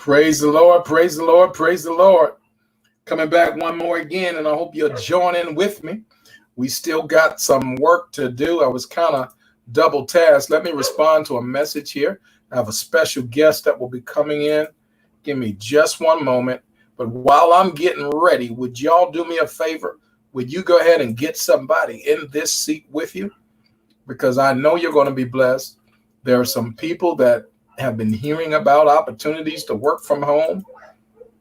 Praise the Lord, praise the Lord, praise the Lord. Coming back one more again, and I hope you'll join in with me. We still got some work to do. I was kind of double tasked. Let me respond to a message here. I have a special guest that will be coming in. Give me just one moment. But while I'm getting ready, would y'all do me a favor? Would you go ahead and get somebody in this seat with you? Because I know you're going to be blessed. There are some people that have been hearing about opportunities to work from home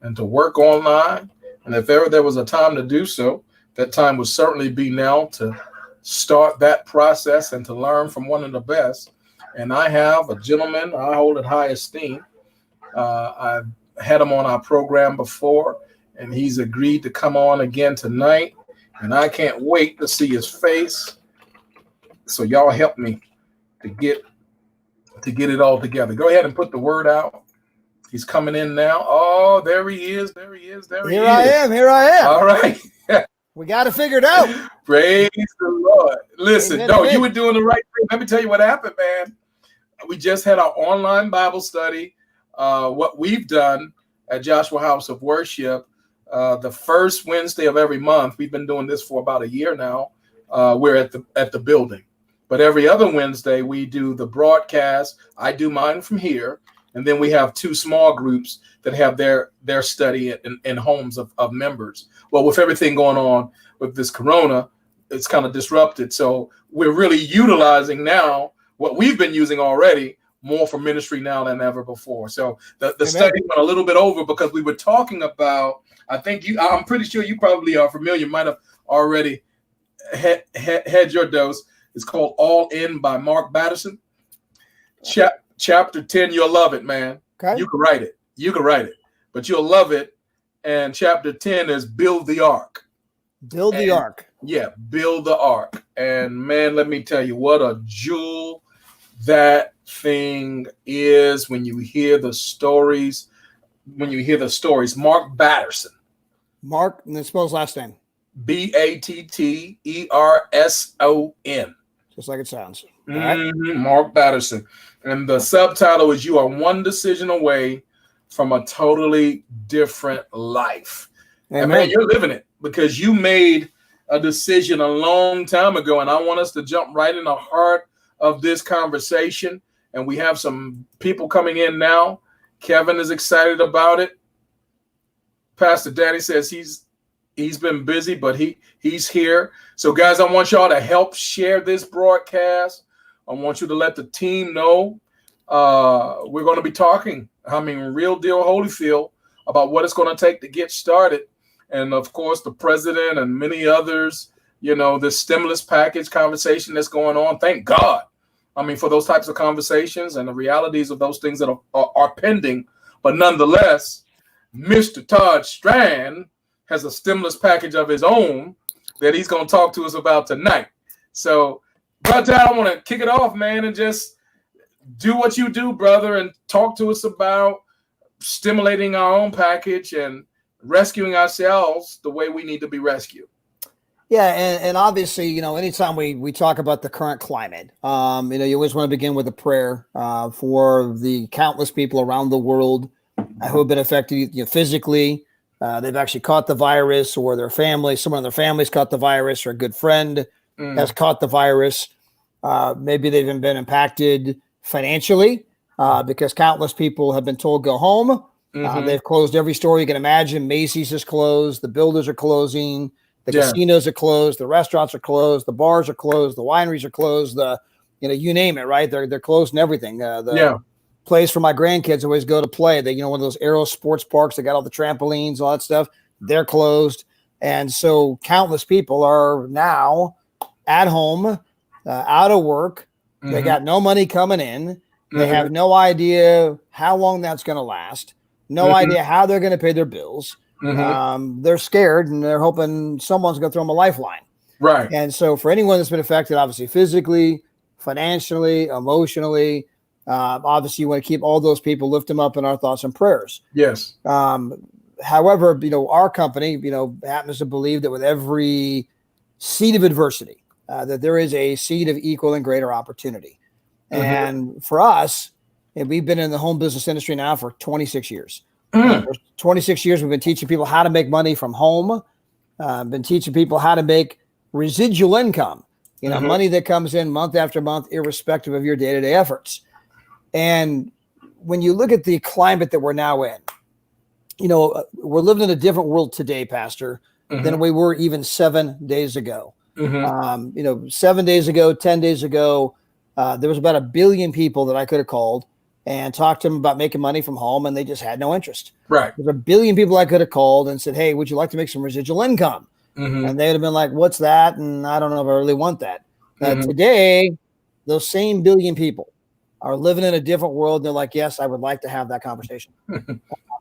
and to work online. And if ever there was a time to do so, that time would certainly be now to start that process and to learn from one of the best. And I have a gentleman I hold in high esteem. I've had him on our program before, and he's agreed to come on again tonight. And I can't wait to see his face. So y'all help me to get it all together. Go ahead and put the word out. He's coming in now. Oh, there he is. There he is. Here I am. All right. We got to figure it out. Praise the Lord. Listen, Amen. you were doing the right thing. Let me tell you what happened, man. We just had our online Bible study. What we've done at Joshua House of Worship, the first Wednesday of every month. We've been doing this for about a year now. We're at the building. But every other Wednesday, we do the broadcast. I do mine from here. And then we have two small groups that have their study in homes of members. Well, with everything going on with this corona, it's kind of disrupted. So we're really utilizing now what we've been using already more for ministry now than ever before. So the study went a little bit over because we were talking about, I'm pretty sure you probably are familiar, might have already had your dose. It's called All In by Mark Batterson. Chapter 10, you'll love it, man. Okay. You can write it, but you'll love it. And chapter 10 is Build the Ark. Build the Ark. Yeah, Build the Ark. And man, let me tell you what a jewel that thing is when you hear the stories. Mark Batterson. Mark, and then spell his last name. Batterson. Just like it sounds. Mm-hmm. Mark Batterson. And the subtitle is You Are One Decision Away from a Totally Different Life. Amen. And man, you're living it because you made a decision a long time ago. And I want us to jump right in the heart of this conversation. And we have some people coming in now. Kevin is excited about it. Pastor Danny says he's been busy, but he's here. So guys, I want y'all to help share this broadcast. I want you to let the team know we're going to be talking, real deal Holyfield, about what it's going to take to get started. And of course, the president and many others, this stimulus package conversation that's going on. Thank God. For those types of conversations and the realities of those things that are pending. But nonetheless, Mr. Todd Strand has a stimulus package of his own that he's going to talk to us about tonight. So, Brother Todd, I want to kick it off, man, and just do what you do, brother, and talk to us about stimulating our own package and rescuing ourselves the way we need to be rescued. Yeah, and obviously, anytime we talk about the current climate, you always want to begin with a prayer for the countless people around the world who have been affected physically. They've actually caught the virus, or their family, someone in their family's caught the virus, or a good friend has caught the virus. Maybe they've even been impacted financially because countless people have been told go home. They've closed every store you can imagine. Macy's is closed. The builders are closing. The casinos are closed. The restaurants are closed. The bars are closed. The wineries are closed. You name it, right? They're closing everything. The place for my grandkids always go to play. They, one of those Aero sports parks. They got all the trampolines, all that stuff. They're closed. And so countless people are now at home, out of work. They got no money coming in. They have no idea how long that's going to last. No idea how they're going to pay their bills. They're scared and they're hoping someone's going to throw them a lifeline. Right. And so for anyone that's been affected, obviously physically, financially, emotionally, obviously you want to keep all those people, lift them up in our thoughts and prayers. Yes. However, our company, happens to believe that with every seed of adversity, that there is a seed of equal and greater opportunity. And for us, and we've been in the home business industry now for 26 years. Mm. For 26 years, we've been teaching people how to make money from home. Been teaching people how to make residual income, money that comes in month after month, irrespective of your day-to-day efforts. And when you look at the climate that we're now in, we're living in a different world today, Pastor, than we were even 7 days ago. 7 days ago, 10 days ago, there was about 1 billion people that I could have called and talked to them about making money from home, and they just had no interest. Right. There's 1 billion people I could have called and said, hey, would you like to make some residual income? And they would have been like, what's that? And I don't know if I really want that. Today, those same 1 billion people are living in a different world. They're like, yes, I would like to have that conversation.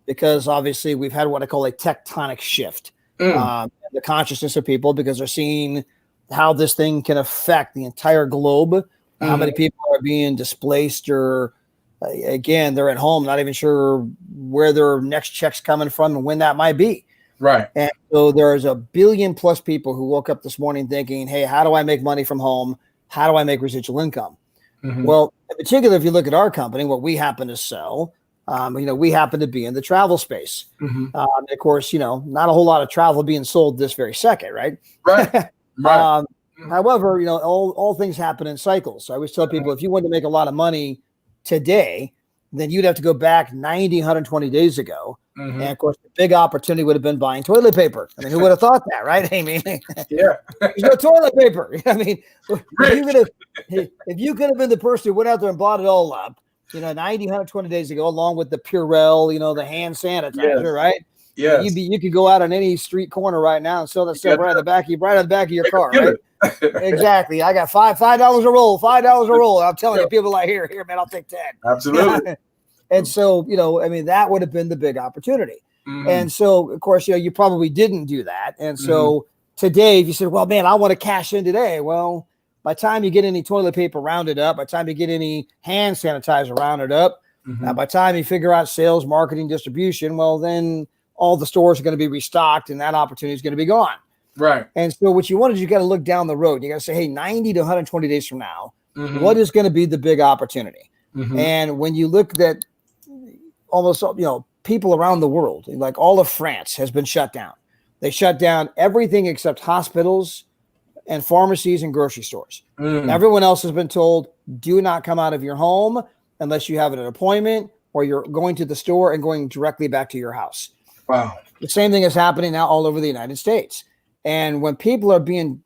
Because obviously we've had what I call a tectonic shift in the consciousness of people, because they're seeing how this thing can affect the entire globe, how many people are being displaced, or again, they're at home, not even sure where their next check's coming from and when that might be. Right. And so there's 1 billion plus people who woke up this morning thinking, hey, how do I make money from home? How do I make residual income? Well, in particular, if you look at our company, what we happen to sell, we happen to be in the travel space. Of course, not a whole lot of travel being sold this very second, right? Right. Right. However, all things happen in cycles. So I always tell people, if you want to make a lot of money today, then you'd have to go back 90, 120 days ago. And of course, the big opportunity would have been buying toilet paper. I mean, who would have thought that, right? I mean, Yeah. there's no toilet paper. I mean, if you could have been the person who went out there and bought it all up, 90, 120 days ago, along with the Purell, the hand sanitizer, right? Yes. You could go out on any street corner right now and sell that stuff right on the back of your car, right? Exactly. I got $5 a roll, $5 a roll. I'm telling you, people like, here, man, I'll take 10. Absolutely. And so, that would have been the big opportunity. And so, of course, you probably didn't do that. And so today, if you said, well, man, I want to cash in today. Well, by the time you get any toilet paper rounded up, by the time you get any hand sanitizer rounded up, by the time you figure out sales, marketing, distribution, well, then all the stores are going to be restocked and that opportunity is going to be gone. Right. And so what you want is you got to look down the road. You got to say, hey, 90 to 120 days from now, what is going to be the big opportunity? And when you look at almost, people around the world, like all of France has been shut down. They shut down everything except hospitals and pharmacies and grocery stores. Everyone else has been told, do not come out of your home unless you have an appointment or you're going to the store and going directly back to your house. Wow. The same thing is happening now all over the United States. And when people are being,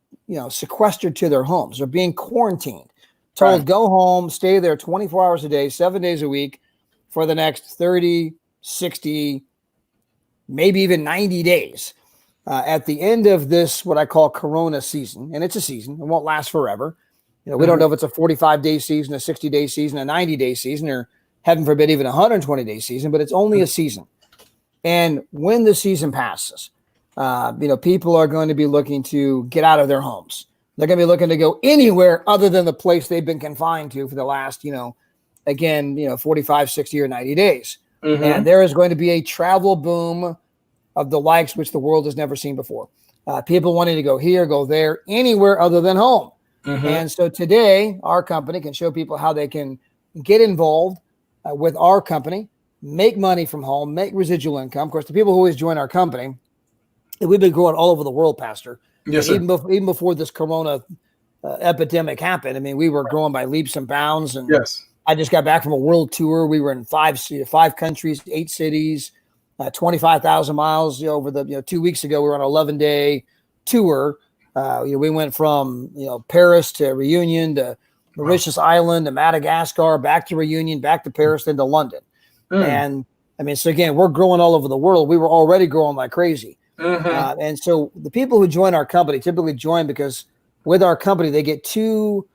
sequestered to their homes, they're being quarantined, told go home, stay there 24 hours a day, 7 days a week for the next 30, 60, maybe even 90 days. At the end of this, what I call Corona season, and it's a season, it won't last forever. We don't know if it's a 45-day season, a 60-day season, a 90-day season, or heaven forbid, even a 120-day season, but it's only a season. And when the season passes, people are going to be looking to get out of their homes. They're going to be looking to go anywhere other than the place they've been confined to for the last, 45, 60, or 90 days. And there is going to be a travel boom of the likes which the world has never seen before. People wanting to go here, go there, anywhere other than home. And so today, our company can show people how they can get involved with our company, make money from home, make residual income. Of course, the people who always join our company, we've been growing all over the world, Pastor. Yes, sir. Even before this Corona epidemic happened, I mean, we were growing by leaps and bounds. And yes. I just got back from a world tour. We were in five countries, 8 cities, 25,000 miles. Over the 2 weeks ago, we were on an 11-day tour. We went from Paris to Reunion to Mauritius Island to Madagascar, back to Reunion, back to Paris, then to London. And I mean, so again, we're growing all over the world. We were already growing like crazy. And so the people who join our company typically join because with our company, they get 2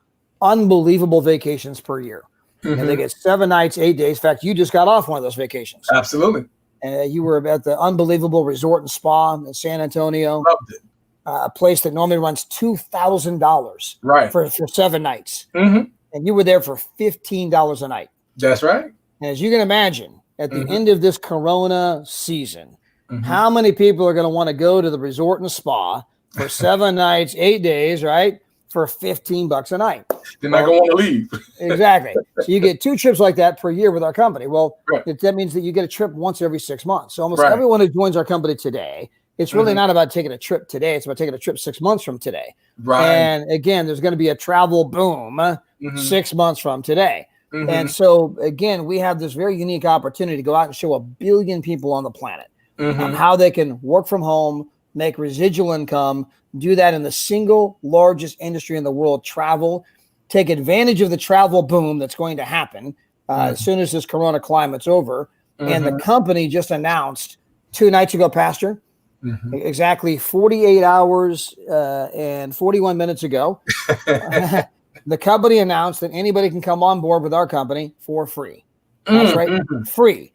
unbelievable vacations per year. And they get 7 nights, 8 days. In fact, you just got off one of those vacations. Absolutely. And you were at the unbelievable resort and spa in San Antonio. Loved it. A place that normally runs $2,000 Right. for 7 nights. And you were there for $15 a night. That's right. And as you can imagine, at the end of this Corona season, how many people are going to want to go to the resort and spa for 7 nights, 8 days, right? for $15 a night. They're not going to want to leave. Exactly. So you get 2 trips like that per year with our company. Well, Right. that means that you get a trip once every 6 months. So almost Right. everyone who joins our company today, it's really not about taking a trip today. It's about taking a trip 6 months from today. Right. And again, there's going to be a travel boom 6 months from today. And so again, we have this very unique opportunity to go out and show 1 billion people on the planet how they can work from home, make residual income, do that in the single largest industry in the world, travel, take advantage of the travel boom that's going to happen as soon as this corona climate's over. And the company just announced 2 nights ago, Pastor, exactly 48 hours and 41 minutes ago, the company announced that anybody can come on board with our company for free. That's right. Free.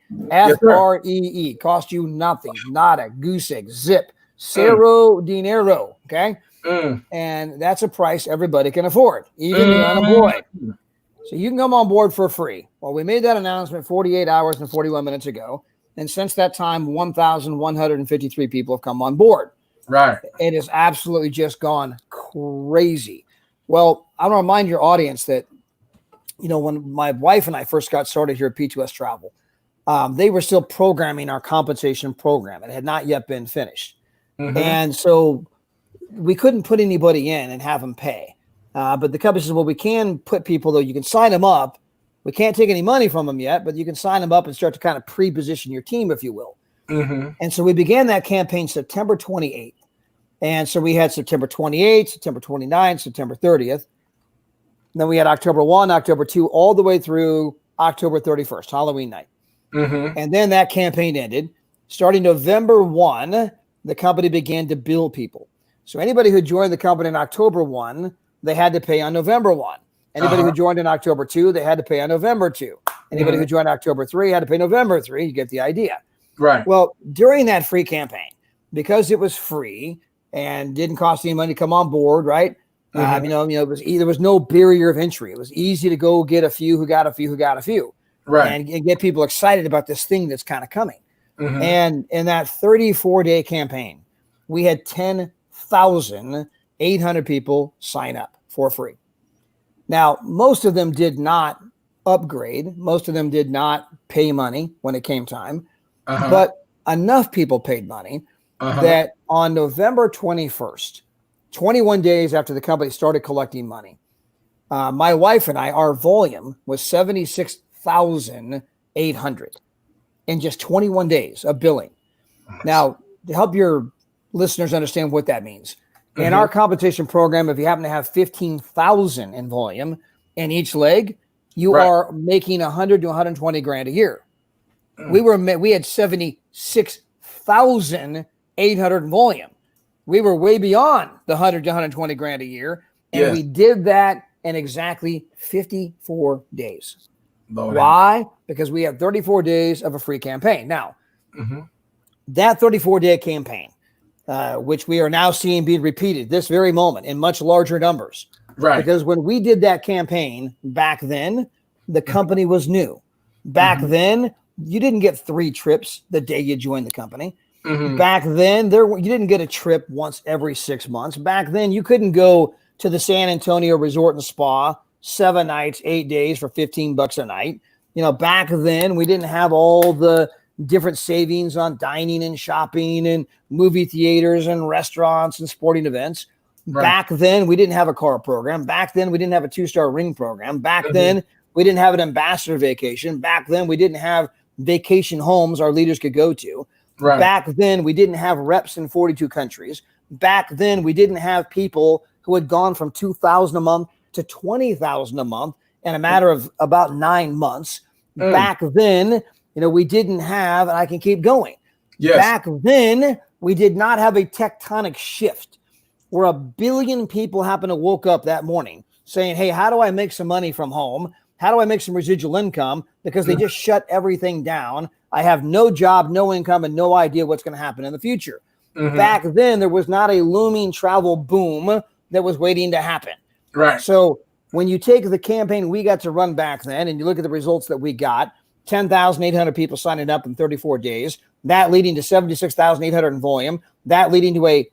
Free. Cost you nothing. Nada. Goose egg. Zip. Cero dinero. Okay. And that's a price everybody can afford, even the unemployed. So you can come on board for free. Well, we made that announcement 48 hours and 41 minutes ago. And since that time, 1,153 people have come on board. Right. It has absolutely just gone crazy. Well, I want to remind your audience that, you know, when my wife and I first got started here at P2S Travel, they were still programming our compensation program. It had not yet been finished. And so we couldn't put anybody in and have them pay. But the company says, well, we can put people, though, you can sign them up. We can't take any money from them yet, but you can sign them up and start to kind of pre-position your team, if you will. And so we began that campaign September 28th. And so we had September 28th, September 29th, September 30th. And then we had October 1, October 2, all the way through October 31st, Halloween night. And then that campaign ended. Starting November 1, the company began to bill people. So anybody who joined the company in October 1, they had to pay on November 1. Anybody who joined in October 2, they had to pay on November 2. Anybody who joined October 3 had to pay November 3. You get the idea. Right. Well, during that free campaign, because it was free and didn't cost any money to come on board, right? You know, there was no barrier of entry. It was easy to go get a few who got a few, Right. and get people excited about this thing that's kind of coming. And in that 34-day campaign, we had 10,800 people sign up for free. Now, most of them did not upgrade. Most of them did not pay money when it came time, but enough people paid money that on November 21st, 21 days after the company started collecting money, my wife and I, our volume was 76,800 in just 21 days of billing. Now, to help your listeners understand what that means, in our compensation program, if you happen to have 15,000 in volume in each leg, you are making 100 to 120 grand a year. We had 76,800 in volume. We were way beyond the 100 to 120 grand a year, and we did that in exactly 54 days. Why? Because we had 34 days of a free campaign. Now, that 34-day campaign, which we are now seeing being repeated this very moment in much larger numbers. Right. Because when we did that campaign back then, the company was new. Back then, you didn't get 3 trips the day you joined the company. Back then, you didn't get a trip once every 6 months. Back then, you couldn't go to the San Antonio Resort and Spa 7 nights, 8 days for $15 a night. You know, back then, we didn't have all the different savings on dining and shopping and movie theaters and restaurants and sporting events. Back then, we didn't have a car program. Back then, we didn't have a 2-star ring program. Back then, we didn't have an ambassador vacation. Back then, we didn't have vacation homes our leaders could go to. Back then, we didn't have reps in 42 countries. Back then, we didn't have people who had gone from $2,000 a month to $20,000 a month in a matter of about 9 months. Back then, you know, we didn't have, and I can keep going. Back then, we did not have a tectonic shift where 1 billion people happened to woke up that morning saying, hey, how do I make some money from home? How do I make some residual income? Because they just shut everything down. I have no job, no income, and no idea what's going to happen in the future. Back then, there was not a looming travel boom that was waiting to happen. Right. So when you take the campaign we got to run back then and you look at the results that we got, 10,800 people signing up in 34 days, that leading to 76,800 in volume, that leading to a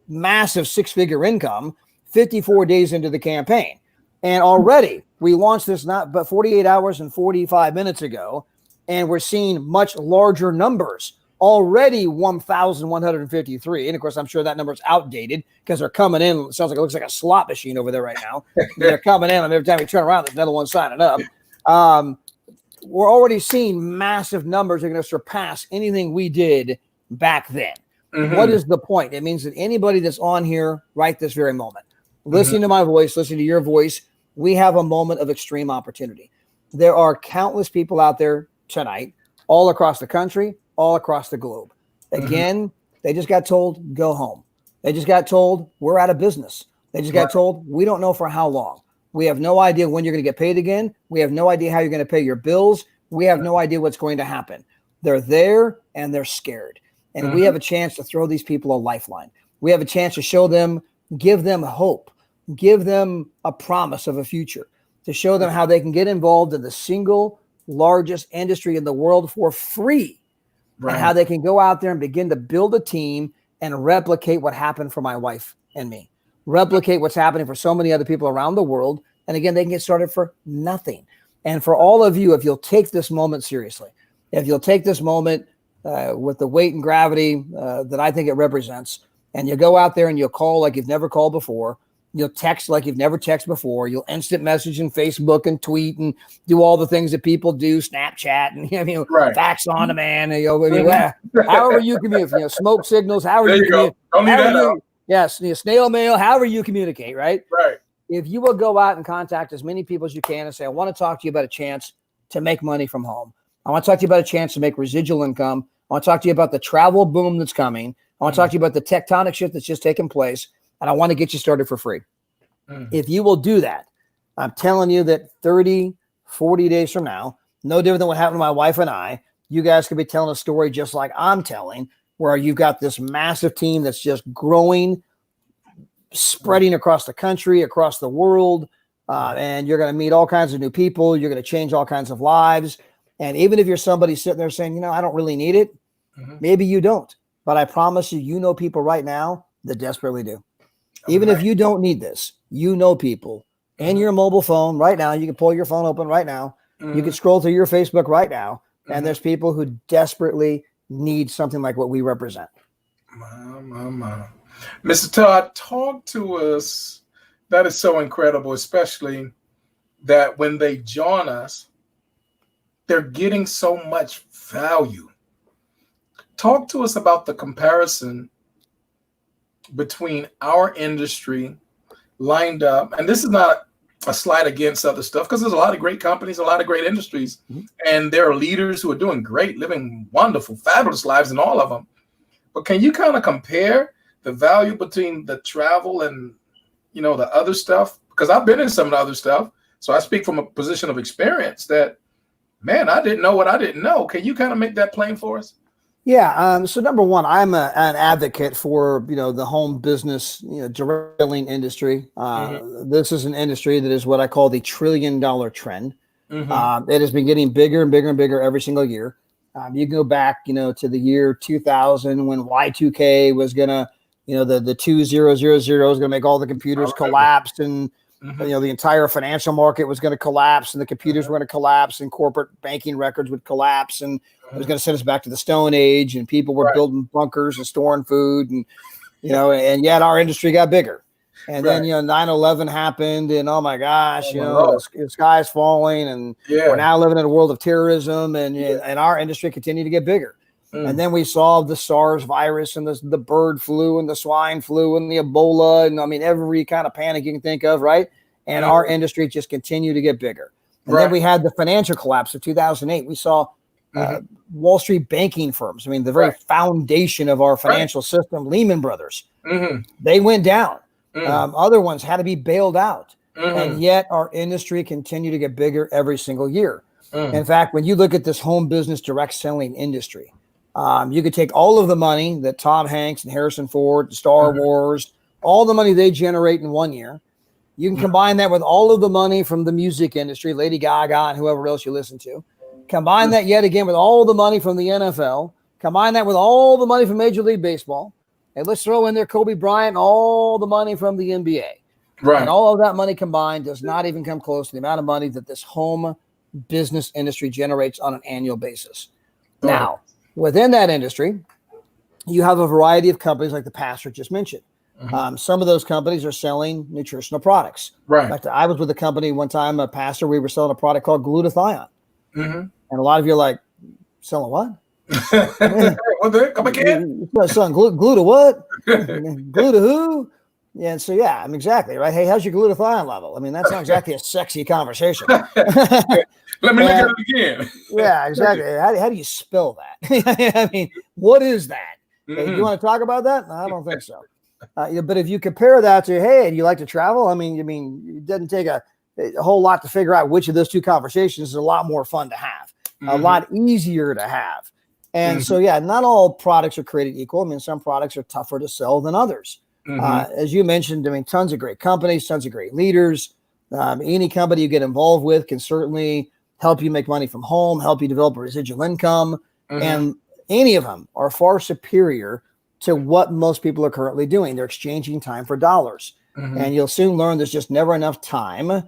massive 6-figure income, 54 days into the campaign. And already we launched this not but 48 hours and 45 minutes ago, and we're seeing much larger numbers. Already 1,153. And of course, I'm sure that number is outdated because they're coming in. It sounds like it looks like a slot machine over there right now. They're coming in, and every time we turn around, there's another one signing up. We're already seeing massive numbers that are going to surpass anything we did back then. Mm-hmm. What is the point? It means that anybody that's on here right this very moment, listening to my voice, listening to your voice, we have a moment of extreme opportunity. There are countless people out there tonight, all across the country, all across the globe. Again, they just got told, go home. They just got told, we're out of business. They just got told, we don't know for how long. We have no idea when you're going to get paid again. We have no idea how you're going to pay your bills. We have no idea what's going to happen. They're there and they're scared. And we have a chance to throw these people a lifeline. We have a chance to show them, give them hope, give them a promise of a future, to show them how they can get involved in the single largest industry in the world for free. Right. And how they can go out there and begin to build a team and replicate what happened for my wife and me. Replicate what's happening for so many other people around the world. And again, they can get started for nothing. And for all of you, if you'll take this moment seriously, if you'll take this moment with the weight and gravity that I think it represents, and you go out there and you'll call like you've never called before, you'll text like you've never texted before, you'll instant message and Facebook and tweet and do all the things that people do, Snapchat and fax on demand, and however you communicate, smoke signals, however you communicate. Yes, snail mail, however you communicate, right? Right. If you will go out and contact as many people as you can and say, I want to talk to you about a chance to make money from home. I want to talk to you about a chance to make residual income. I want to talk to you about the travel boom that's coming. I want to talk to you about the tectonic shift that's just taken place. And I want to get you started for free. If you will do that, I'm telling you that 30, 40 days from now, no different than what happened to my wife and I, you guys could be telling a story just like I'm telling, where you've got this massive team that's just growing, spreading across the country, across the world, and you're going to meet all kinds of new people. You're going to change all kinds of lives. And even if you're somebody sitting there saying, I don't really need it, maybe you don't. But I promise you, know people right now that desperately do. Even if you don't need this, people in your mobile phone right now. You can pull your phone open right now. You can scroll through your Facebook right now. And there's people who desperately need something like what we represent. Mr. Todd, talk to us. That is so incredible, especially that when they join us, they're getting so much value. Talk to us about the comparison between our industry lined up, and this is not a slight against other stuff, because there's a lot of great companies, a lot of great industries, and there are leaders who are doing great, living wonderful, fabulous lives in all of them. But can you kind of compare the value between the travel and, the other stuff? Because I've been in some of the other stuff, so I speak from a position of experience that, man, I didn't know what I didn't know. Can you kind of make that plain for us? Yeah. So number one, I'm an advocate for, the home business, drilling industry. This is an industry that is what I call the $1 trillion trend. It has been getting bigger and bigger and bigger every single year. You can go back, to the year 2000 when Y2K was going to, the 2000 was going to make all the computers collapse, and the entire financial market was going to collapse, and the computers were going to collapse, and corporate banking records would collapse, and it was going to send us back to the Stone Age, and people were building bunkers and storing food, and and yet our industry got bigger. And then 9/11 happened, and oh my gosh, the sky's falling, and we're now living in a world of terrorism, and our industry continued to get bigger. And then we saw the SARS virus, and the bird flu, and the swine flu, and the Ebola, and every kind of panic you can think of, right? And our industry just continued to get bigger. And then we had the financial collapse of 2008. We saw Wall Street banking firms. The very foundation of our financial system, Lehman Brothers, they went down. Other ones had to be bailed out. And yet our industry continued to get bigger every single year. In fact, when you look at this home business direct selling industry, you could take all of the money that Tom Hanks and Harrison Ford, Star Wars, all the money they generate in 1 year. You can combine that with all of the money from the music industry, Lady Gaga and whoever else you listen to. Combine that yet again with all the money from the NFL. Combine that with all the money from Major League Baseball. And let's throw in there Kobe Bryant and all the money from the NBA. Right. And all of that money combined does not even come close to the amount of money that this home business industry generates on an annual basis. Go ahead. Now, within that industry, you have a variety of companies like the pastor just mentioned. Some of those companies are selling nutritional products. Right. In fact, I was with a company one time, a pastor, we were selling a product called glutathione. And a lot of you are like, selling what? What the heck? Come again? Selling glue to what? Glue to who? Yeah, and so yeah, I mean, exactly, right? Hey, how's your glutathione level? I mean, that's not exactly a sexy conversation. Let me look at it again. Yeah, exactly. How do you spell that? I mean, what is that? Hey, do you want to talk about that? No, I don't think so. But if you compare that to, hey, do you like to travel? I mean, it doesn't take a whole lot to figure out which of those two conversations is a lot more fun to have, a lot easier to have. And so, yeah, not all products are created equal. I mean, some products are tougher to sell than others. As you mentioned, I mean, tons of great companies, tons of great leaders. Any company you get involved with can certainly help you make money from home, help you develop a residual income. And any of them are far superior to what most people are currently doing. They're exchanging time for dollars. And you'll soon learn there's just never enough time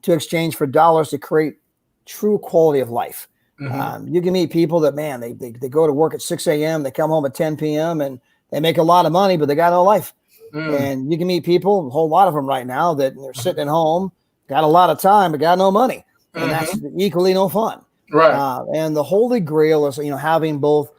to exchange for dollars to create true quality of life. You can meet people that, man, they go to work at 6 a.m., they come home at 10 p.m., and they make a lot of money, but they got no life. And you can meet people, a whole lot of them right now, that they're sitting at home, got a lot of time, but got no money. And that's equally no fun. Right. And the holy grail is, having both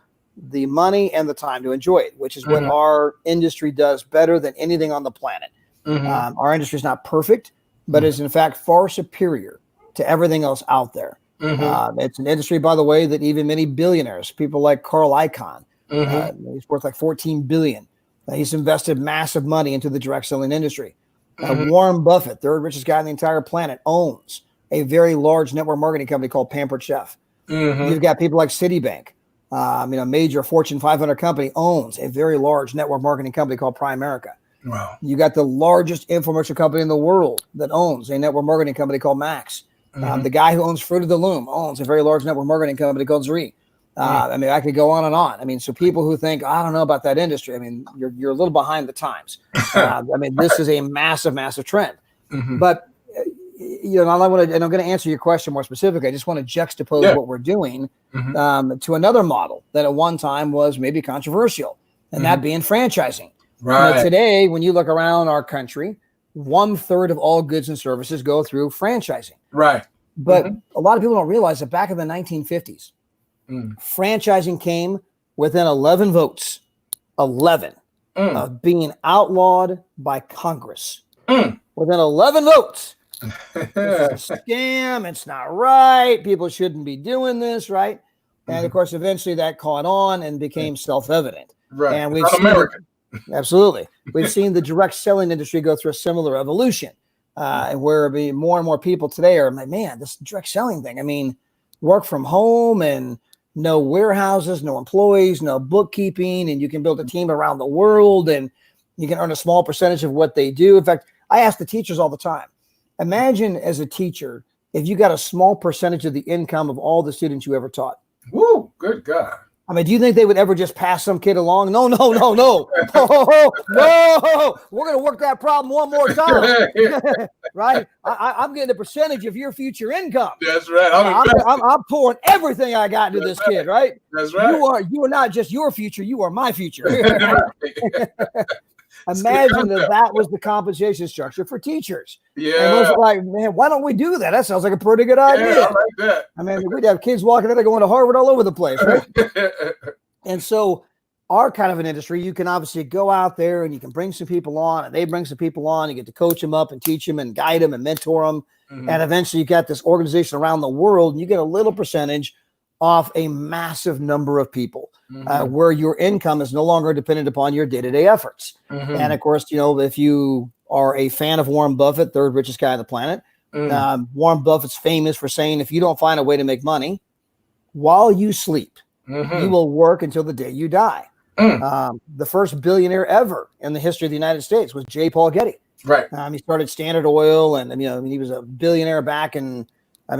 the money and the time to enjoy it, which is what our industry does better than anything on the planet. Our industry is not perfect, but is in fact far superior to everything else out there. It's an industry, by the way, that even many billionaires, people like Carl Icahn, he's worth like $14 billion. He's invested massive money into the direct selling industry. Warren Buffett, third richest guy on the entire planet, owns a very large network marketing company called Pampered Chef. You've got people like Citibank, major Fortune 500 company, owns a very large network marketing company called Primerica. Wow. You got the largest infomercial company in the world that owns a network marketing company called Max. The guy who owns Fruit of the Loom owns a very large network marketing company called Zuri. I could go on and on. I mean, so people who think, I don't know about that industry, I mean, you're a little behind the times. This is a massive, massive trend. But, and I'm going to answer your question more specifically. I just want to juxtapose what we're doing to another model that at one time was maybe controversial, and that being franchising. Right. Today, when you look around our country, 1/3 of all goods and services go through franchising. Right. But a lot of people don't realize that back in the 1950s, franchising came within 11 votes, 11 of being outlawed by Congress. Within 11 votes. This is a scam. It's not right. People shouldn't be doing this, right? And of course, eventually that caught on and became self-evident. Right. And we've seen absolutely. We've seen the direct selling industry go through a similar evolution, where more and more people today are like, man, this direct selling thing. I mean, work from home and no warehouses, no employees, no bookkeeping, and you can build a team around the world and you can earn a small percentage of what they do. In fact, I ask the teachers all the time, imagine as a teacher, if you got a small percentage of the income of all the students you ever taught. Woo, good God. I mean, do you think they would ever just pass some kid along? No. No. We're going to work that problem one more time. Right? I'm getting a percentage of your future income. That's right. I'm pouring everything I got into this kid, right? That's right. You are not just your future. You are my future. Imagine that was the compensation structure for teachers. Yeah. And I was like, man, why don't we do that? That sounds like a pretty good idea. Yeah, I like that. I mean, we'd have kids walking in there going to Harvard all over the place, right? And so our kind of an industry, you can obviously go out there and you can bring some people on and they bring some people on. You get to coach them up and teach them and guide them and mentor them. And eventually you got this organization around the world and you get a little percentage off a massive number of people where your income is no longer dependent upon your day-to-day efforts. And of course, if you are a fan of Warren Buffett, third richest guy on the planet, Warren Buffett's famous for saying, if you don't find a way to make money while you sleep, you will work until the day you die. The first billionaire ever in the history of the United States was J. Paul Getty. Right. He started Standard Oil and, he was a billionaire back in, a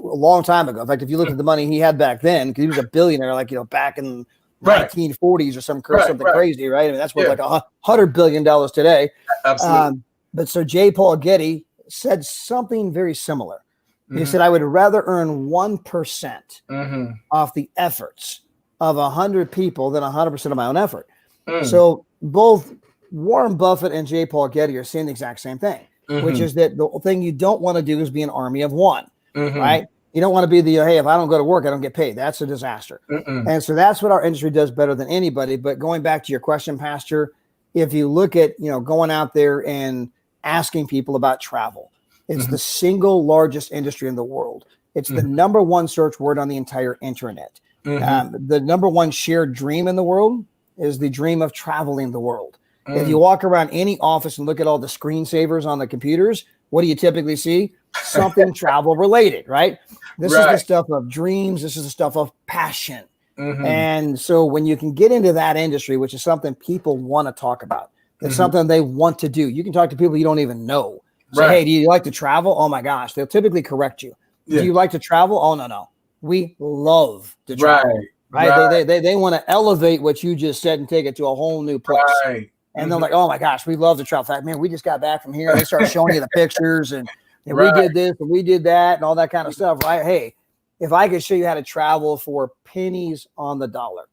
long time ago. In fact, if you look at the money he had back then, because he was a billionaire, back in 1940s or something crazy, right? I mean, that's worth like $100 billion today. Absolutely. But so J. Paul Getty said something very similar. He said, I would rather earn 1% off the efforts of 100 people than 100% of my own effort. So both Warren Buffett and J. Paul Getty are saying the exact same thing, which is that the thing you don't want to do is be an army of one, right? You don't want to be the, hey, if I don't go to work, I don't get paid. That's a disaster. And so that's what our industry does better than anybody. But going back to your question, Pastor, if you look at, going out there and asking people about travel, it's the single largest industry in the world. It's the number one search word on the entire internet. The number one shared dream in the world is the dream of traveling the world. If you walk around any office and look at all the screensavers on the computers, what do you typically see? Something travel related, right? This is the stuff of dreams. This is the stuff of passion. And so when you can get into that industry, which is something people want to talk about, it's something they want to do. You can talk to people you don't even know. Say, hey, do you like to travel? Oh my gosh. They'll typically correct you. Do you like to travel? Oh, no. We love to travel. Right? They want to elevate what you just said and take it to a whole new place. And they're like, oh my gosh, we love to travel. In fact, man, we just got back from here. And they start showing you the pictures and we did this and we did that and all that kind of stuff, right? Hey, if I could show you how to travel for pennies on the dollar,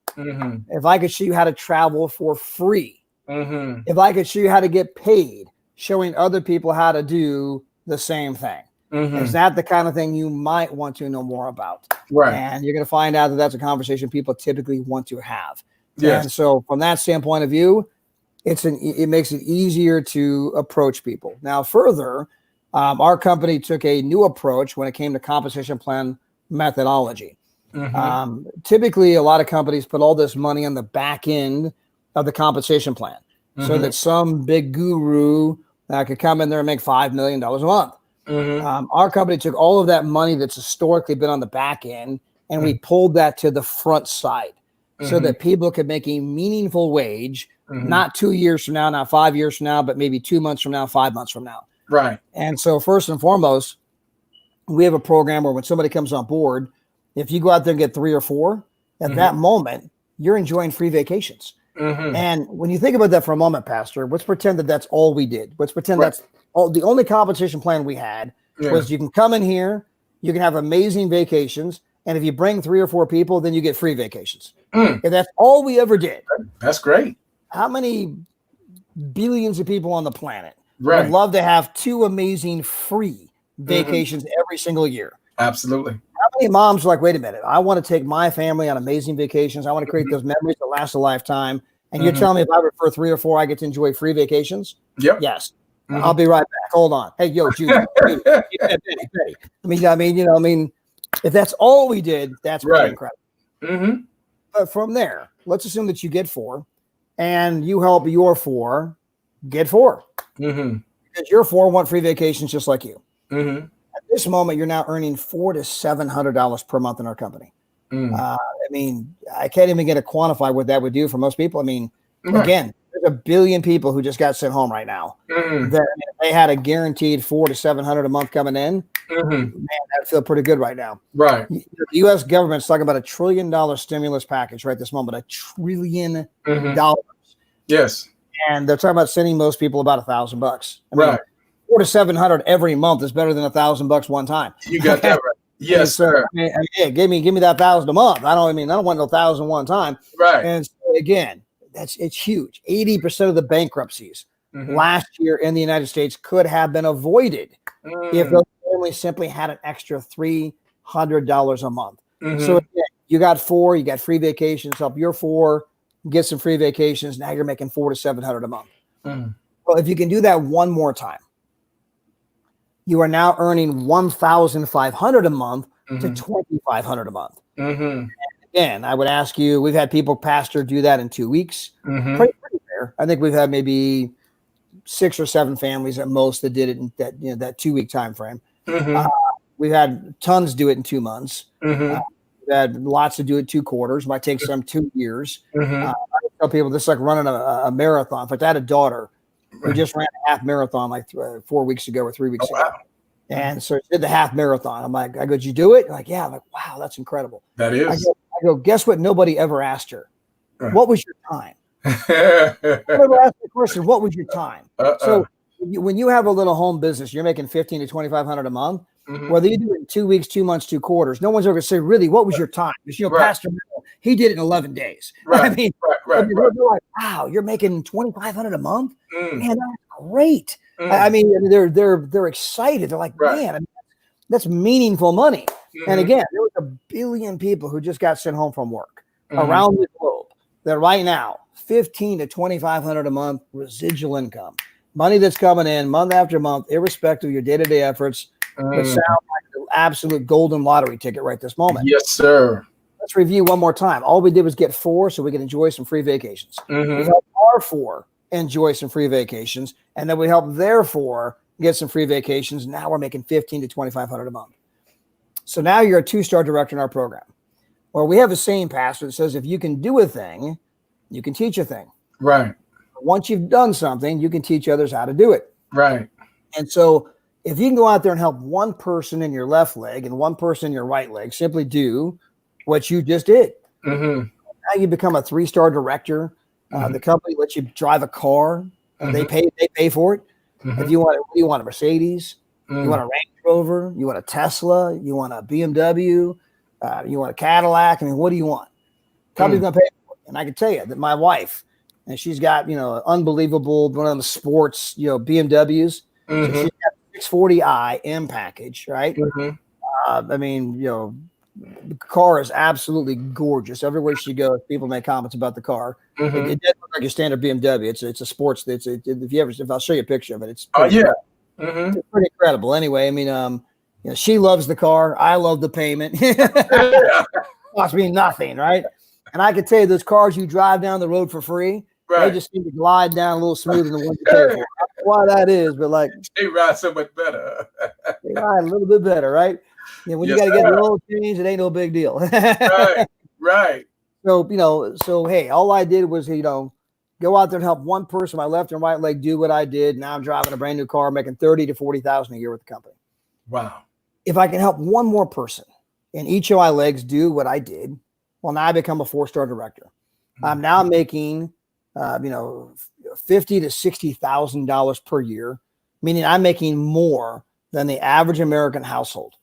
if I could show you how to travel for free, if I could show you how to get paid, showing other people how to do the same thing. Is that the kind of thing you might want to know more about? Right. And you're going to find out that that's a conversation people typically want to have. Yes. And so from that standpoint of view, it makes it easier to approach people. Now, further, our company took a new approach when it came to compensation plan methodology. Typically, a lot of companies put all this money on the back end of the compensation plan so that some big guru could come in there and make $5 million a month. Our company took all of that money that's historically been on the back end and we pulled that to the front side so that people could make a meaningful wage, not 2 years from now, not 5 years from now, but maybe 2 months from now, 5 months from now. Right. And so first and foremost, we have a program where when somebody comes on board, if you go out there and get 3 or 4, at that moment, you're enjoying free vacations. And when you think about that for a moment, Pastor, let's pretend that that's all we did. Let's pretend that's all. The only compensation plan we had was you can come in here, you can have amazing vacations, and if you bring 3 or 4 people, then you get free vacations. If that's all we ever did, that's great. How many billions of people on the planet would love to have 2 amazing free vacations every single year? Absolutely. How many moms are like, wait a minute, I want to take my family on amazing vacations. I want to create those memories that last a lifetime. And you're telling me if I refer 3 or 4, I get to enjoy free vacations? Yep. Yes. I'll be right back. Hold on. Hey, yo, Judy. Betty. If that's all we did, that's pretty incredible. But from there, let's assume that you get 4 and you help your 4 get 4. Because your 4 want free vacations just like you. At this moment, you're now earning $400 to $700 per month in our company. I can't even get to quantify what that would do for most people. Again, there's 1 billion people who just got sent home right now. They had a guaranteed $400 to $700 a month coming in. Man, that'd feel pretty good right now. Right. The U.S. government's talking about $1 trillion stimulus package right this moment. $1 trillion. Yes. And they're talking about sending most people about $1,000. $400 to $700 every month is better than $1,000 one time. You got that right. Yes, sir. Give me that $1,000 a month. I don't want no $1,000 one time. Right. And so again, it's huge. 80% of the bankruptcies last year in the United States could have been avoided if those families simply had an extra $300 a month. So again, you got 4, you got free vacations. Help your 4 get some free vacations. Now you're making $400 to $700 a month. Well, if you can do that one more time, you are now earning $1,500 a month to $2,500 a month. And again, I would ask you, we've had people, Pastor, do that in 2 weeks. Pretty fair. I think we've had maybe 6 or 7 families at most that did it in that 2-week time frame. We've had tons do it in 2 months. We've had lots to do it 2 quarters. Might take some 2 years. I tell people this is like running a marathon. In fact, I had a daughter who just ran a half marathon like 4 weeks ago or 3 weeks ago. And so she did the half marathon. I'm like, I go, did you do it? I'm like, yeah. I'm like, wow, that's incredible. That is. I go, guess what? Nobody ever asked her. What was your time? I never asked the question, what was your time? So when you have a little home business, you're making 15 to 2,500 a month. Mhm. Whether you do it in 2 weeks, 2 months, 2 quarters, no one's ever going to say, really, what was your time? Because, Right. Pastor Mel, he did it in 11 days. Right. I mean, Right. they're like, wow, you're making 2,500 a month? Mm. Man, that's great. Mm. I mean, they're excited. They're like, Right. man, I mean, that's meaningful money. Mhm. And again, there was 1 billion people who just got sent home from work Mhm. around the globe that right now, 15 to 2,500 a month residual income, money that's coming in month after month, irrespective of your day-to-day efforts, would sound like the absolute golden lottery ticket right this moment. Yes, sir. Let's review one more time. All we did was get 4 so we can enjoy some free vacations. Mhm. We helped our 4 enjoy some free vacations, and then we helped their 4 get some free vacations. Now we're making 15 to 2,500 a month. So now you're a 2-star director in our program. Or we have a saying, Pastor, that says if you can do a thing, you can teach a thing. Right. Once you've done something, you can teach others how to do it. Right. And so if you can go out there and help one person in your left leg and one person in your right leg simply do what you just did. Mm-hmm. Now you become a 3-star director. The company lets you drive a car. They pay for it. Mm-hmm. If you want a Mercedes, you want a Range Rover, you want a Tesla, you want a BMW, you want a Cadillac. I mean, what do you want? Company's going to pay for it. And I can tell you that my wife, and she's got, unbelievable, one of the sports, BMWs. So she's got a 640i M package, right? Mm-hmm. I mean, the car is absolutely gorgeous. Everywhere she goes, people make comments about the car. It doesn't look like a standard BMW. It's a sports. If I'll show you a picture of it, it's pretty it's pretty incredible. Anyway, I mean, she loves the car. I love the payment. Cost me nothing, right? And I can tell you, those cars you drive down the road for free, they just seem to glide down a little smoother than the ones you pay for. I don't know why that is, but like they ride so much better. They ride a little bit better, right? When you got to get the oil change, it ain't no big deal. Right. So hey, all I did was go out there and help one person, my left and right leg, do what I did. Now I'm driving a brand new car, making $30,000 to $40,000 a year with the company. Wow. If I can help one more person and each of my legs do what I did, well, now I become a 4-star director. I'm now making, $50,000 to $60,000 per year, meaning I'm making more than the average American household.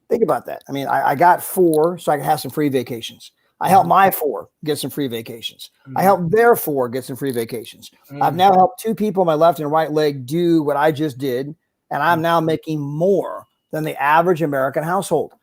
Think about that. I mean, I got 4 so I can have some free vacations. I helped my 4 get some free vacations. I helped their 4 get some free vacations. I've now helped 2 people, my left and right leg, do what I just did. And I'm now making more than the average American household.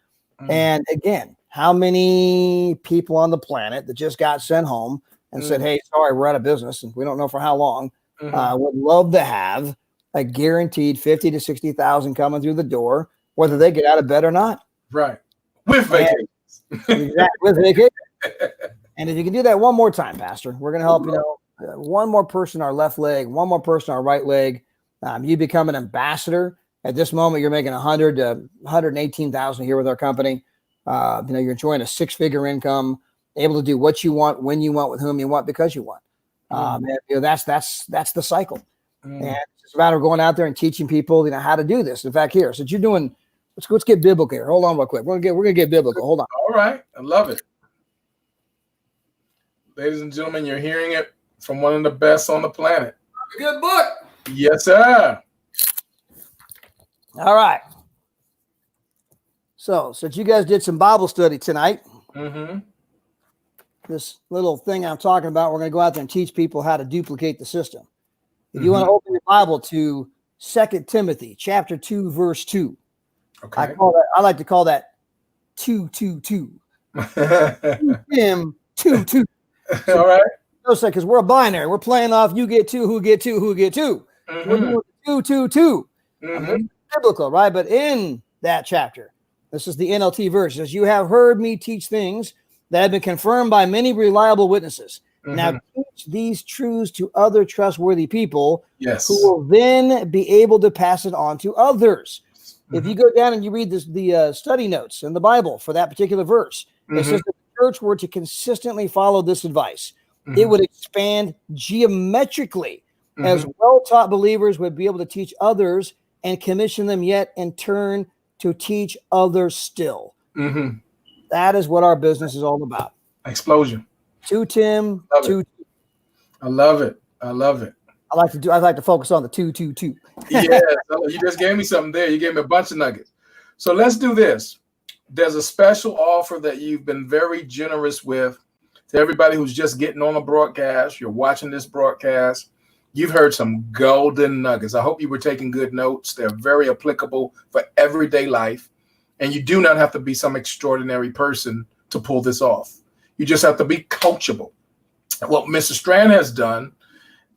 And again, how many people on the planet that just got sent home and said, hey, sorry, we're out of business and we don't know for how long, would love to have a guaranteed 50 to 60,000 coming through the door, whether they get out of bed or not. Right. With vacations. Exactly, with vacation. And if you can do that one more time, Pastor, we're going to help, one more person our left leg, one more person our right leg. You become an ambassador. At this moment, you're making $100,000 to $118,000 a year with our company. You're enjoying a 6-figure income, able to do what you want, when you want, with whom you want, because you want. That's the cycle. And it's just a matter of going out there and teaching people, how to do this. In fact, here, since you're doing, let's get biblical here. Hold on real quick. We're gonna get biblical. Hold on. All right. I love it. Ladies and gentlemen, you're hearing it from one of the best on the planet. A good book. Yes, sir. All right. So since you guys did some Bible study tonight, this little thing I'm talking about, we're going to go out there and teach people how to duplicate the system. If you want to open your Bible to 2 Timothy chapter 2, verse 2. Okay. I like to call that 222. Tim 22. All right. Because we're a binary. We're playing off you get 2, who get 2, who get 2. We're doing 222. Biblical, right? But in that chapter, this is the NLT verse. It says, you have heard me teach things that have been confirmed by many reliable witnesses. Now teach these truths to other trustworthy people who will then be able to pass it on to others. If you go down and you read the study notes in the Bible for that particular verse, it says that the church were to consistently follow this advice. It would expand geometrically as well-taught believers would be able to teach others and commission them yet in turn to teach others still. That is what our business is all about. Explosion. 2 Tim, 2. I love it. I love it. I like to focus on the 2-2-2. Yeah, so you just gave me something there. You gave me a bunch of nuggets. So let's do this. There's a special offer that you've been very generous with to everybody who's just getting on the broadcast. You're watching this broadcast. You've heard some golden nuggets. I hope you were taking good notes. They're very applicable for everyday life. And you do not have to be some extraordinary person to pull this off. You just have to be coachable. What Mr. Strand has done,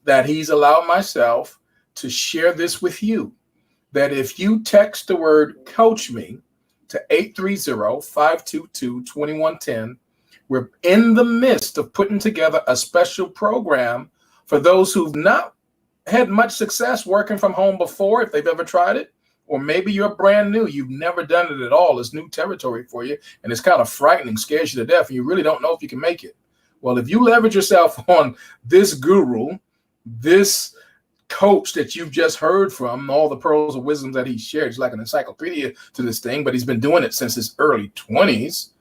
that he's allowed myself to share this with you, that if you text the word CoachMe to 830-522-2110, we're in the midst of putting together a special program for those who've not had much success working from home before, if they've ever tried it, or maybe you're brand new, you've never done it at all. It's new territory for you, and it's kind of frightening, scares you to death, and you really don't know if you can make it. Well, if you leverage yourself on this guru, this coach that you've just heard from, all the pearls of wisdom that he shared, he's like an encyclopedia to this thing, but he's been doing it since his early 20s.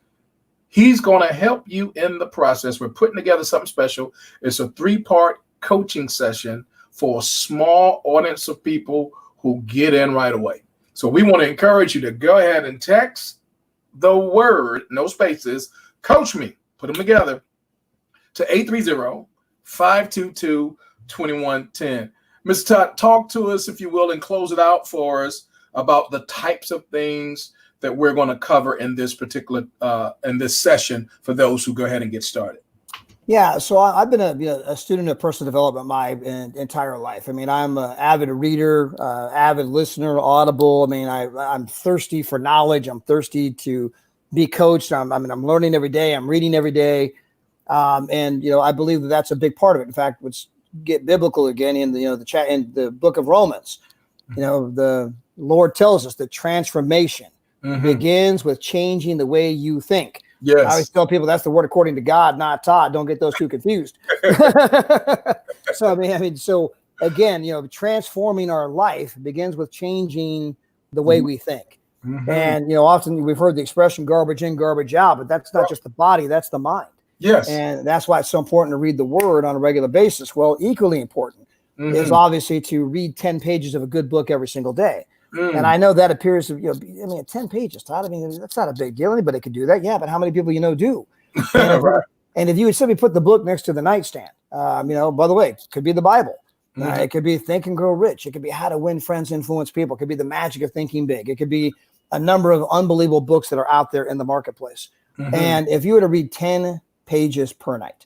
He's going to help you in the process. We're putting together something special. It's a 3-part coaching session for a small audience of people who get in right away. So we want to encourage you to go ahead and text the word, no spaces, Coach Me, put them together, to 830-522-2110. Mr. Todd, talk to us, if you will, and close it out for us about the types of things that we're going to cover in this particular in this session for those who go ahead and get started. Yeah, so I've been a student of personal development my entire life. I mean, I'm an avid reader, avid listener, Audible. I mean, I'm thirsty for knowledge. I'm thirsty to be coached. I'm learning every day. I'm reading every day. And I believe that that's a big part of it. In fact, let's get biblical again in the book of Romans. The Lord tells us that transformation begins with changing the way you think. Yes. I always tell people that's the word according to God, not Todd. Don't get those two confused. So again, transforming our life begins with changing the way we think. And often we've heard the expression garbage in, garbage out, but that's not just the body, that's the mind. Yes. And that's why it's so important to read the word on a regular basis. Well, equally important is obviously to read 10 pages of a good book every single day. And I know that appears to, 10 pages, Todd, that's not a big deal. Anybody could do that. Yeah, but how many people do? And if you would simply put the book next to the nightstand, by the way, it could be the Bible. It could be Think and Grow Rich. It could be How to Win Friends, Influence People. It could be The Magic of Thinking Big. It could be a number of unbelievable books that are out there in the marketplace. And if you were to read 10 pages per night,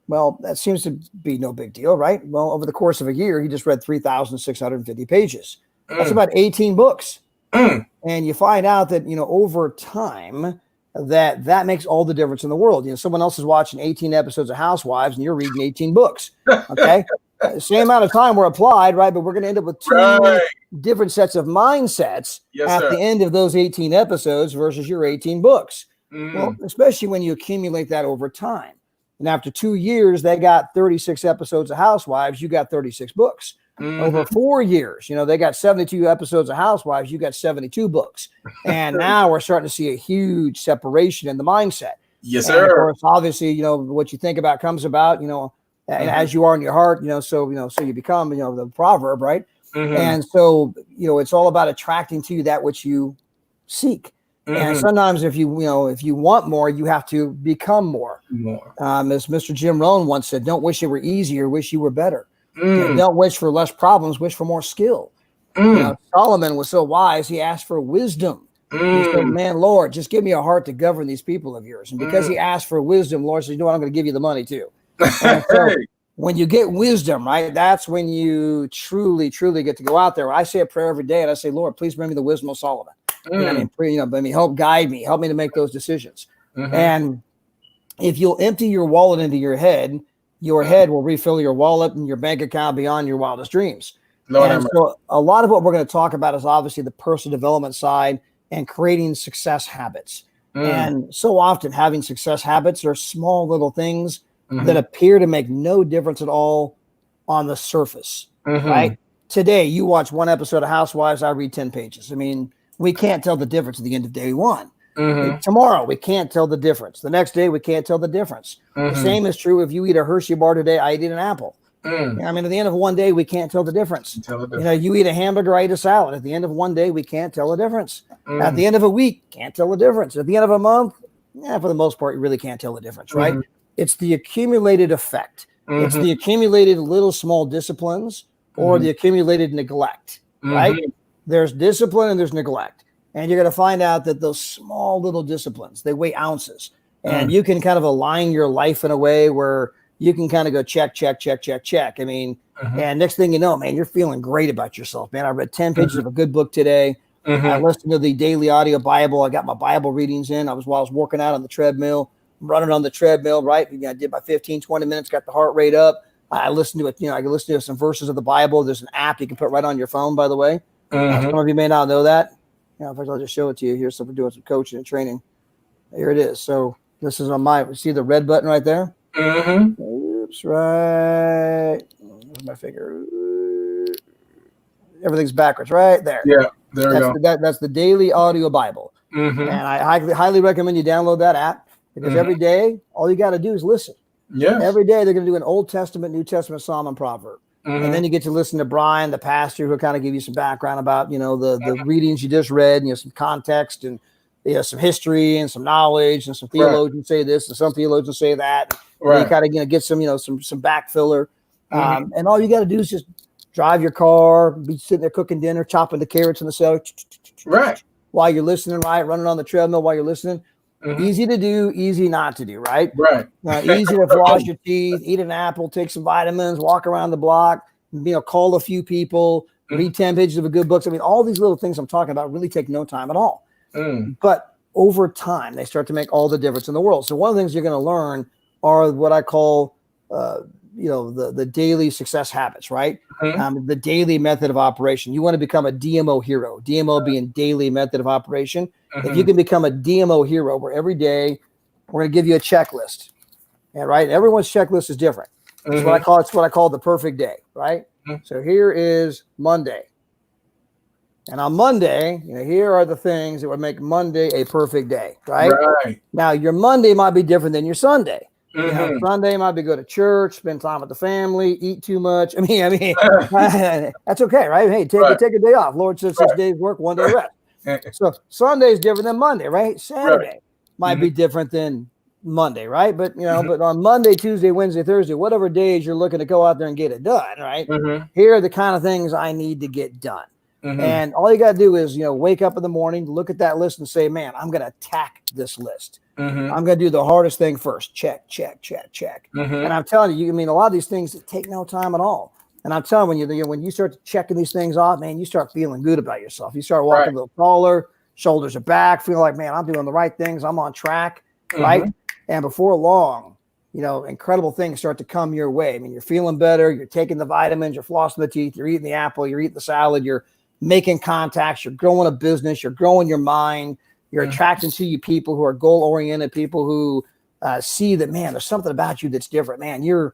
well, that seems to be no big deal, right? Well, over the course of a year, he just read 3,650 pages. That's about 18 books. And you find out that, over time, that makes all the difference in the world. Someone else is watching 18 episodes of Housewives and you're reading 18 books. Okay. Same amount of time were applied, right? But we're going to end up with two different sets of mindsets the end of those 18 episodes versus your 18 books. Well, especially when you accumulate that over time. And after 2 years, they got 36 episodes of Housewives. You got 36 books. Over 4 years, they got 72 episodes of Housewives. You got 72 books. And now we're starting to see a huge separation in the mindset. Yes, and sir. Of course, obviously, what you think about comes about, and as you are in your heart, so you become, the proverb, right? And so, it's all about attracting to you that which you seek. And sometimes if you want more, you have to become more. As Mr. Jim Rohn once said, don't wish it were easier, wish you were better. Don't wish for less problems, wish for more skill. Solomon was so wise, he asked for wisdom. He said, man, Lord, just give me a heart to govern these people of yours. And because he asked for wisdom, Lord said, I'm going to give you the money too. And so when you get wisdom, right, that's when you truly, truly get to go out there. I say a prayer every day and I say, Lord, please bring me the wisdom of Solomon. Help guide me, help me to make those decisions. And if you'll empty your wallet into your head will refill your wallet and your bank account beyond your wildest dreams. So a lot of what we're going to talk about is obviously the personal development side and creating success habits. And so often having success habits are small little things that appear to make no difference at all on the surface, right? Today, you watch one episode of Housewives, I read 10 pages. We can't tell the difference at the end of day one. Tomorrow, we can't tell the difference. The next day, we can't tell the difference. The same is true if you eat a Hershey bar today, I eat an apple. I mean, at the end of one day, we can't tell the difference. You eat a hamburger, I eat a salad. At the end of one day, we can't tell the difference. At the end of a week, can't tell the difference. At the end of a month, for the most part, you really can't tell the difference, right? It's the accumulated effect. It's the accumulated little small disciplines or the accumulated neglect, right? There's discipline and there's neglect. And you're going to find out that those small little disciplines, they weigh ounces. And you can kind of align your life in a way where you can kind of go check. I mean, and next thing you know, man, you're feeling great about yourself, man. I read 10 pages of a good book today. I listened to the daily audio Bible. I got my Bible readings in. While I was working out on the treadmill, running on the treadmill, right? I did my 15, 20 minutes, got the heart rate up. I listened to it. I can listen to some verses of the Bible. There's an app you can put right on your phone, by the way. Some of you may not know that. In fact, I'll just show it to you here. So we're doing some coaching and training. Here it is. So this is on see the red button right there? Oops, right. Where's my finger? Everything's backwards, right there. Yeah, there you go. That's the daily audio Bible. And I highly recommend you download that app because every day, all you got to do is listen. Yeah. Every day, they're going to do an Old Testament, New Testament, Psalm, and Proverb. And then you get to listen to Brian, the pastor, who'll kind of give you some background about, the readings you just read, some context and some history and some knowledge, and some theologians say this and some theologians say that. And you kind of get some back filler. And all you got to do is just drive your car, be sitting there cooking dinner, chopping the carrots in the celery. Right. While you're listening, right? Running on the treadmill while you're listening. Easy to do, easy not to do, right? Right. Easy to floss your teeth, eat an apple, take some vitamins, walk around the block, call a few people, read 10 pages of a good book. I mean, all these little things I'm talking about really take no time at all. But over time, they start to make all the difference in the world. So one of the things you're going to learn are what I call, the daily success habits, right? The daily method of operation. You want to become a DMO hero, DMO being daily method of operation. If you can become a DMO hero where every day we're going to give you a checklist, right? Everyone's checklist is different. It's what I call the perfect day, right? So here is Monday. And on Monday, here are the things that would make Monday a perfect day, right? Now, your Monday might be different than your Sunday. Sunday might be go to church, spend time with the family, eat too much. I mean, that's okay, right? Hey, take a day off. Lord says 6 days work, 1 day rest. So Sunday is different than Monday, right? Saturday might be different than Monday, right? But but on Monday, Tuesday, Wednesday, Thursday, whatever days you're looking to go out there and get it done, right? Here are the kind of things I need to get done. And all you got to do is, wake up in the morning, look at that list and say, man, I'm going to attack this list. I'm going to do the hardest thing first. Check. And I'm telling you, a lot of these things that take no time at all. And I'm telling you, when you start checking these things off, man, you start feeling good about yourself. You start walking a little taller, shoulders are back, feel like, man, I'm doing the right things. I'm on track, right? And before long, incredible things start to come your way. I mean, you're feeling better. You're taking the vitamins. You're flossing the teeth. You're eating the apple. You're eating the salad. You're making contacts. You're growing a business. You're growing your mind. You're attracting to you people who are goal-oriented, people who see that, man, there's something about you that's different. Man, you're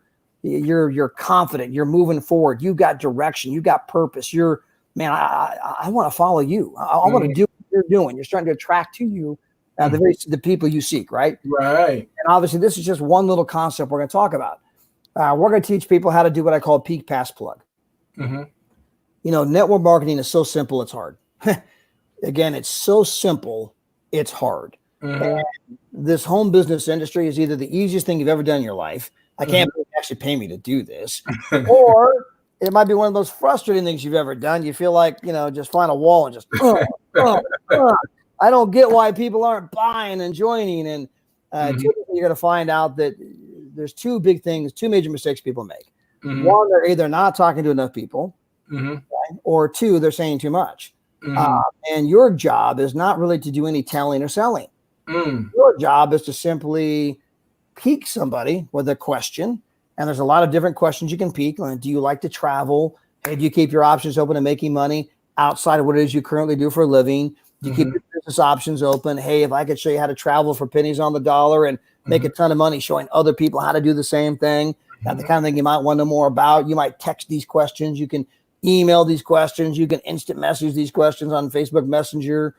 confident. You're moving forward. You got direction. You got purpose. I want to follow you. I want to do what you're doing. You're starting to attract to you the people you seek, right? Right. And obviously, this is just one little concept we're going to talk about. We're going to teach people how to do what I call peak pass plug. Network marketing is so simple, it's hard. Again, it's so simple, it's hard. And this home business industry is either the easiest thing you've ever done in your life. I can't believe you actually pay me to do this. Or it might be one of those frustrating things you've ever done. You feel like, just find a wall and just, I don't get why people aren't buying and joining. And you're going to find out that there's two major mistakes people make. One, they're either not talking to enough people, right? Or two, they're saying too much. And your job is not really to do any telling or selling. Your job is to simply pique somebody with a question. And there's a lot of different questions you can pique. Like, do you like to travel? Hey, do you keep your options open to making money outside of what it is you currently do for a living? Do you keep your business options open? Hey, if I could show you how to travel for pennies on the dollar and make a ton of money showing other people how to do the same thing, that's the kind of thing you might want to know more about. You might text these questions. You can email these questions. You can instant message these questions on Facebook Messenger.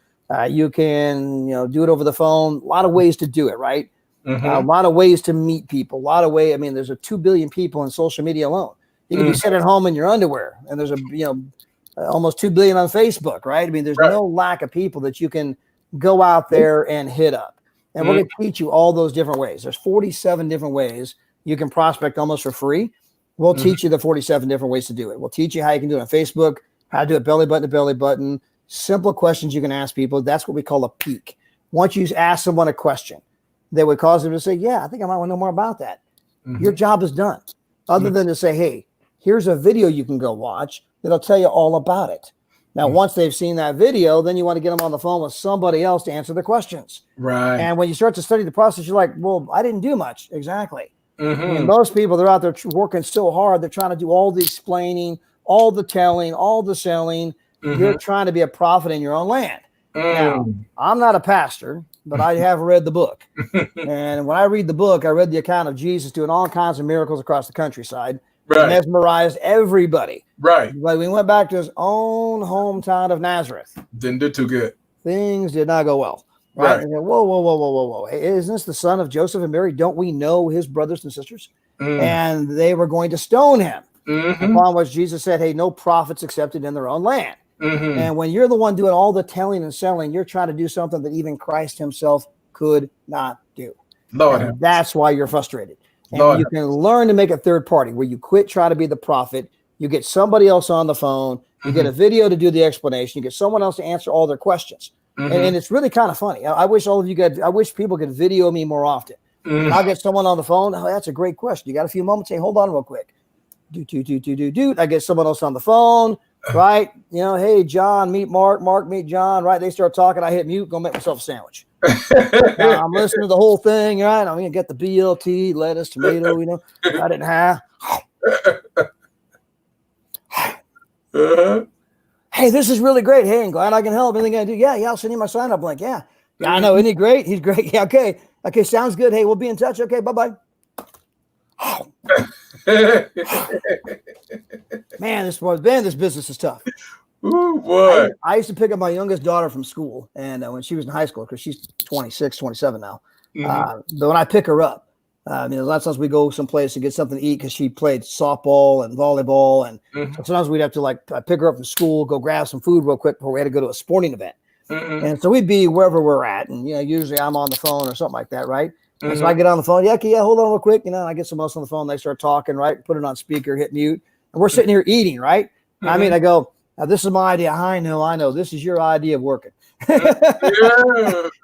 You can, do it over the phone. A lot of ways to do it, right? A lot of ways to meet people. A lot of ways. I mean, there's 2 billion people in social media alone. You can be sitting at home in your underwear, and there's almost 2 billion on Facebook, right? I mean, there's no lack of people that you can go out there and hit up. And we're going to teach you all those different ways. There's 47 different ways you can prospect almost for free. We'll teach you the 47 different ways to do it. We'll teach you how you can do it on Facebook, how to do it belly button to belly button, simple questions you can ask people. That's what we call a peak. Once you ask someone a question that would cause them to say, yeah, I think I might want to know more about that. Your job is done. Other than to say, hey, here's a video you can go watch that'll tell you all about it. Now, once they've seen that video, then you want to get them on the phone with somebody else to answer their questions. Right. And when you start to study the process, you're like, well, I didn't do much. Exactly. And most people, they're out there working so hard. They're trying to do all the explaining, all the telling, all the selling. You're trying to be a prophet in your own land. Now, I'm not a pastor, but I have read the book. And when I read the book, I read the account of Jesus doing all kinds of miracles across the countryside. Right. Mesmerized everybody. Right. But we went back to his own hometown of Nazareth. Didn't do too good. Things did not go well. Right. And whoa. Hey, isn't this the son of Joseph and Mary? Don't we know his brothers and sisters? And they were going to stone him. Upon which Jesus said, hey, no prophets accepted in their own land. And when you're the one doing all the telling and selling, you're trying to do something that even Christ himself could not do. Lord, that's why you're frustrated. And you can learn to make a third party where you quit trying to be the prophet. You get somebody else on the phone. You get a video to do the explanation. You get someone else to answer all their questions. And it's really kind of funny. I wish I wish people could video me more often. I'll get someone on the phone. Oh, that's a great question. You got a few moments? Hey, hold on real quick. Do. I get someone else on the phone, right? Hey, John, meet Mark. Mark, meet John, right? They start talking. I hit mute, go make myself a sandwich. I'm listening to the whole thing, right? I'm going to get the BLT, lettuce, tomato, cut it in half. Hey, this is really great. Hey, I'm glad I can help. Anything I do? Yeah, I'll send you my sign up link. Yeah, I know. Isn't he great? He's great. Yeah, okay, sounds good. Hey, we'll be in touch. Okay, bye-bye. Man, this business is tough. Ooh, boy. I used to pick up my youngest daughter from school, and when she was in high school, because she's 26, 27 now. But when I pick her up, a lot of times we go someplace to get something to eat because she played softball and volleyball, and sometimes we'd have to I pick her up from school, go grab some food real quick before we had to go to a sporting event. And so we'd be wherever we're at, and usually I'm on the phone or something like that, right? And so I get on the phone, hold on real quick, I get someone else on the phone, they start talking, right? Put it on speaker, hit mute, and we're sitting here eating, right? I go, now, this is my idea. I know. This is your idea of working.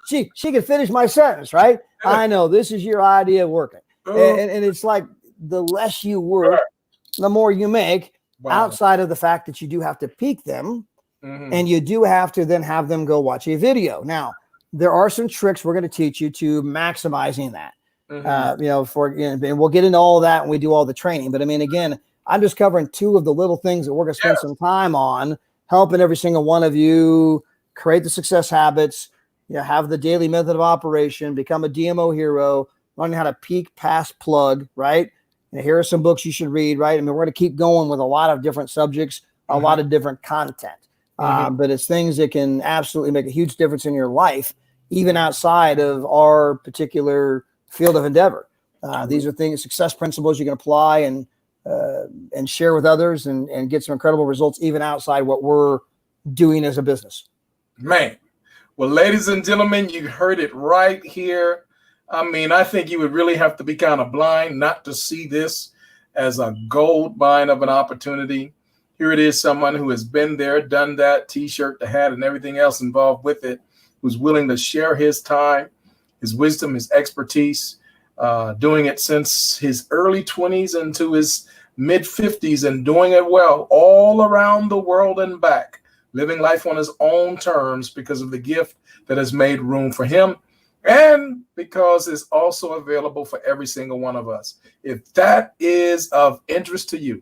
She can finish my sentence, right? I know. This is your idea of working. And it's like the less you work, the more you make, outside of the fact that you do have to peak them, and you do have to then have them go watch a video. Now, there are some tricks we're going to teach you to maximizing that. And we'll get into all of that when we do all the training. But again, I'm just covering two of the little things that we're going to spend some time on, helping every single one of you create the success habits, have the daily method of operation, become a DMO hero, learning how to peak, pass, plug, right? Here are some books you should read, right? We're going to keep going with a lot of different subjects, a lot of different content. But it's things that can absolutely make a huge difference in your life, even outside of our particular field of endeavor. These are things, success principles you can apply and share with others and get some incredible results even outside what we're doing as a business. Man. Well, ladies and gentlemen, you heard it right here. I think you would really have to be kind of blind not to see this as a gold mine of an opportunity. Here it is, someone who has been there, done that, T-shirt, the hat, and everything else involved with it, who's willing to share his time, his wisdom, his expertise, doing it since his early 20s into his mid-50s and doing it well all around the world and back, living life on his own terms because of the gift that has made room for him and because it's also available for every single one of us. If that is of interest to you,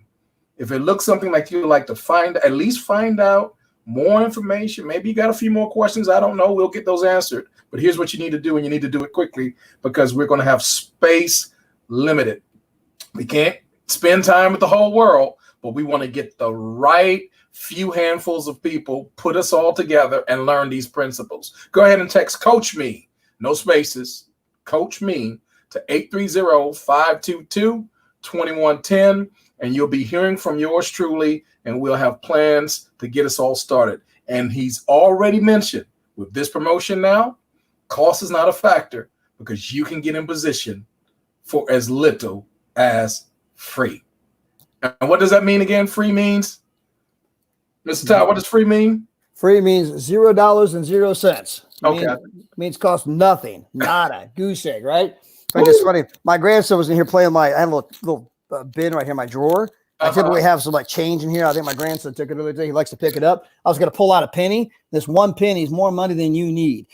if it looks something like you'd like to at least find out more information, maybe you got a few more questions, I don't know, we'll get those answered. But here's what you need to do, and you need to do it quickly because we're going to have space limited. We can't spend time with the whole world, but we want to get the right few handfuls of people, put us all together and learn these principles. Go ahead and text CoachMe, no spaces, CoachMe to 830-522-2110. and you'll be hearing from yours truly, and we'll have plans to get us all started. And he's already mentioned with this promotion now, cost is not a factor because you can get in position for as little as free. And what does that mean again? Free means, Mr. Todd, what does free mean? Free means $0.00. Okay. Means cost nothing. Nada. Goose egg, right? Like it's funny. My grandson was in here playing I had a little bin right here in my drawer. I typically have some like change in here. I think my grandson took it the other day. He likes to pick it up. I was going to pull out a penny. This one penny is more money than you need.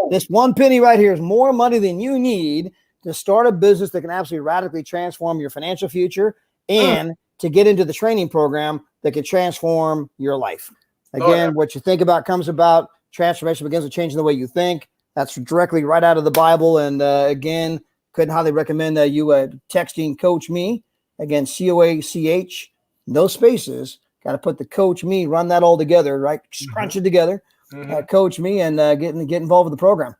This one penny right here is more money than you need to start a business that can absolutely radically transform your financial future and to get into the training program that can transform your life. Again, what you think about comes about. Transformation begins with changing the way you think. That's directly right out of the Bible. And again, couldn't highly recommend you texting CoachMe. Again, COACH, no spaces. Got to put the CoachMe, run that all together, right? Scrunch it together. CoachMe and get involved with the program.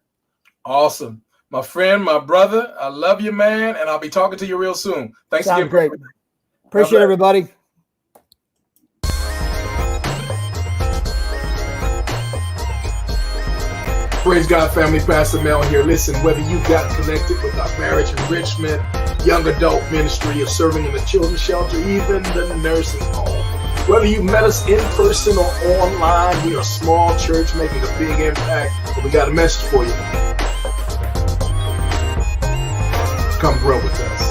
Awesome. My friend, my brother, I love you, man. And I'll be talking to you real soon. Thanks again. Great. Appreciate everybody. Praise God, family. Pastor Mel here. Listen, whether you got connected with our marriage enrichment, young adult ministry, or serving in the children's shelter, even the nursing home, whether you met us in person or online, we are a small church making a big impact, but we got a message for you. Come grow with us.